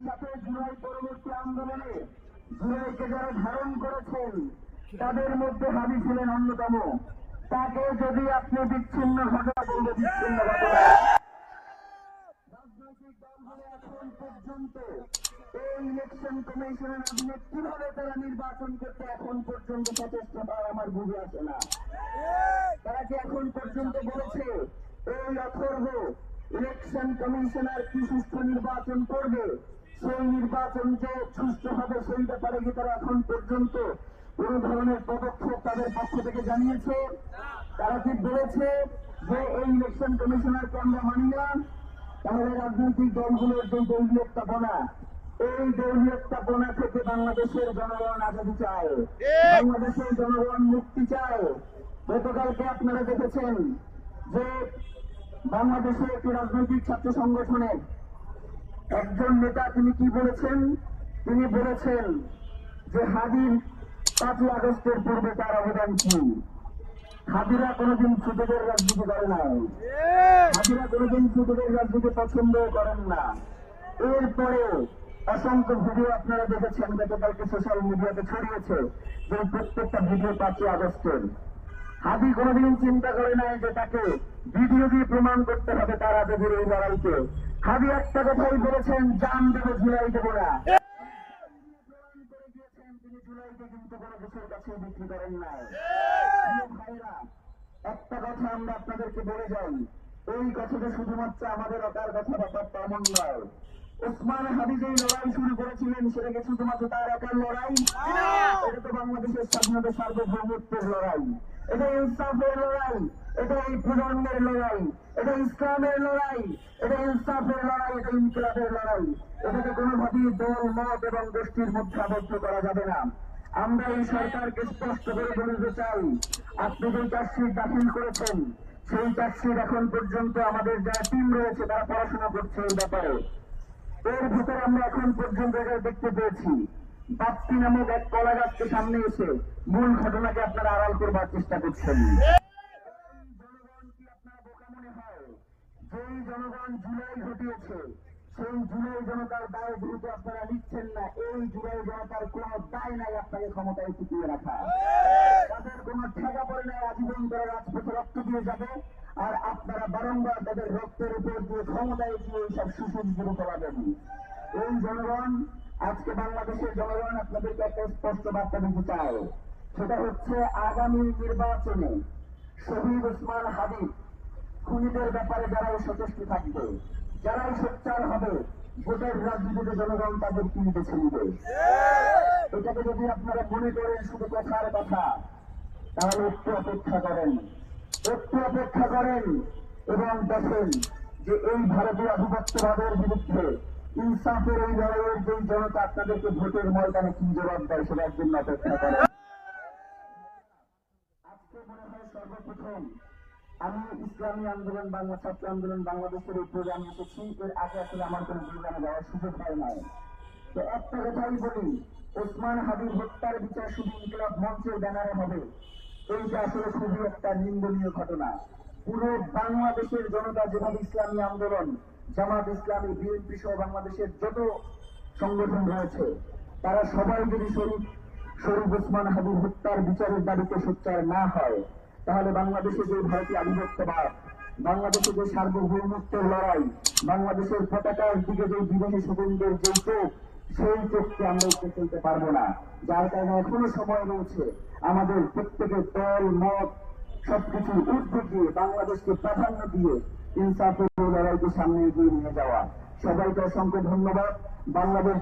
সাথে জুলাই পরবর্তী আন্দোলনে জুলাইকে যারা ধারণ করেছেন তাদের মধ্যে হাদি ছিলেন অন্যতম। তাকে যদি আপনি বিচ্ছিন্ন ঘটনা বলবে, বিচ্ছিন্ন ঘটনা রাজনৈতিক দলগুলো এখন পর্যন্ত এই ইলেকশন কমিশনের অধীনে কিভাবে তারা নির্বাচন করতে এখন পর্যন্ত সচেষ্ট হয় আমার বুঝে আসে না। তারা কি এখন পর্যন্ত বলেছে এই অথর্ব ইলেকশন কমিশনার কি সুষ্ঠু নির্বাচন করবে, সেই নির্বাচন যে সুষ্ঠু হবে সেই ব্যাপারে কি তারা এখন পর্যন্ত কোন ধরনের পদক্ষেপ তাদের পক্ষ থেকে জানিয়েছে? তারা কি বলেছে যে এই ইলেকশন কমিশনারকে আমরা মানি না? তাহলে রাজনৈতিক দলগুলোর যে দলীয়তাপনা, এই দলীয়তাপনা থেকে বাংলাদেশের জনগণ আজাদী চায়, বাংলাদেশের জনগণ মুক্তি চায়। গতকালকে আপনারা দেখেছেন যে বাংলাদেশের একটি রাজনৈতিক ছাত্র সংগঠনের একজন নেতা তিনি কি বলেছেন? তিনি বলেছেন যে হাদির 5ই আগস্টের পূর্বে তার অবদান কি? হাদিরা কোনদিন ছোটদের রাজনীতি করে নাই, হাদিরা কোনদিন ছোটদের রাজনীতি পছন্দ করেন না। এরপরেও অসংখ্য ভিডিও আপনারা দেখেছেন, গতকালকে সোশ্যাল মিডিয়াতে ছড়িয়েছে যে প্রত্যেকটা ভিডিও 5ই আগস্টের। হাদি কোনদিন চিন্তা করে নাই যে তাকে ভিডিও দিয়ে প্রমাণ করতে হবে তার আজকের এই লড়াইকে। হাদি একটা কথাই বলেছেন, জান দেবে জুলাই দেবো না। তিনি জুলাইকে কিন্তু কোনো কিছুর কাছে বিক্রি করেন নাই। ভাইরা, একটা কথা আমরা আপনাদেরকে বলে যাই, এই কথাটা শুধুমাত্র আমাদের একার কথা, ব্যাপারটা এমন নয়। ওসমান হাদি যে লড়াই শুরু করেছিলেন সেটা কি শুধুমাত্র তার একার লড়াই? এটা তো বাংলাদেশের স্বাধীনতা সার্বভৌমত্বের লড়াই, এটা ইনসাফের লড়াই, এটা এই প্রজন্মের লড়াই, এটা ইসলামের লড়াই, এটা ইনসাফের লড়াই, এটা ইনকিলাবের লড়াই। এটাকে কোনোভাবেই দল, মত এবং গোষ্ঠীর মধ্যে আবদ্ধ করা যাবে না। আমরা এই সরকারকে স্পষ্ট করে বলতে চাই, আপনি যে চার্জশিট দাখিল করেছেন সেই চার্জশিট এখন পর্যন্ত আমাদের যারা টিম রয়েছে তারা পড়াশোনা করছে এই ব্যাপারে। এর ভিতরে আমরা এখন পর্যন্ত এটা দেখতে পেয়েছি, বাপ্পি নামক এক কলা গাছকে সামনে এসে মূল ঘটনাকে আপনারা আড়াল করবার চেষ্টা করছেন। জনগণ কি আপনার বোকা মনে হয়? যেই জনগণ জুলাই ঘটিয়েছে সেই জুলাই জনতার দায় যেহেতু আপনারা নিচ্ছেন না, এই জুলাই জনতার কোন দায় নাই আপনাকে ক্ষমতায় টিকিয়ে রাখা। তাদের কোন ঠেকা পড়ে নাই আজীবন তারা রাজপথে রক্ত দিয়ে যাবে, আর আপনারা বারংবার তাদের রক্তের উপর দিয়ে ক্ষমতায় দিয়ে এইসব সুযোগগুলো করাবেন। এই জনগণ, আজকে বাংলাদেশের জনগণ আপনাদেরকে একটা স্পষ্ট বার্তা দিতে চায়, সেটা হচ্ছে আগামী নির্বাচনে শহীদ ওসমান হাদি খুনিদের ব্যাপারে যারাই সচেষ্ট থাকবে, যারাই সোচ্চার হবে, ভোটের রাজনীতিতে জনগণ তাদের কি বেছে নিবে। এটাকে যদি আপনারা মনে করেন শুধু কথার কথা, তাহলে একটু অপেক্ষা করেন, একটু অপেক্ষা করেন এবং দেখেন যে এই ভারতীয় আধিপত্যবাদের বিরুদ্ধে ইনসাফের এই লড়াইয়ের যে জনতা আপনাদেরকে ভোটের ময়দানে কি জবাব দেয় সেটার জন্য অপেক্ষা করেন। আজকে মনে হয় সর্বপ্রথম আমি ইসলামী আন্দোলন বাংলা ছাত্র আন্দোলন বাংলাদেশের এই প্রোগ্রামে এসেছি। এর আগে আসলে আমার কোনো প্রোগ্রামে যাওয়ার সুযোগ হয় নাই। তো একটা কথাই বলি, ওসমান হাদির হত্যার বিচার শুধু ইনকিলাব মঞ্চের ব্যানারে হবে, এইটা আসলে খুবই একটা নিন্দনীয় ঘটনা। পুরো বাংলাদেশের জনতা যেভাবে ইসলামী আন্দোলন, জামাত ইসলামী, বিএনপি সহ বাংলাদেশের যত সংগঠন রয়েছে তারা সবাই যদি শরীফ ওসমান হাদির হত্যার বিচারের দাবিতে সোচ্চার না হয়, তাহলে বাংলাদেশে যে ভারতীয় আধিপত্যবাদ, বাংলাদেশে যে সার্বভৌমত্বের লড়াই, বাংলাদেশের পতাকার দিকে যে বিদেশি শকুনদের যে চোখ, সেই চোখকে আমরা উঠে ফেলতে পারবো না। যার কারণে এখনো সময় রয়েছে আমাদের প্রত্যেকের দল, মত সবকিছু ঊর্ধ্বে দিয়ে বাংলাদেশকে প্রাধান্য দিয়ে ইনসাফের লড়াইকে সামনে এগিয়ে নিয়ে যাওয়া। সবাইকে অসংখ্য ধন্যবাদ। বাংলাদেশ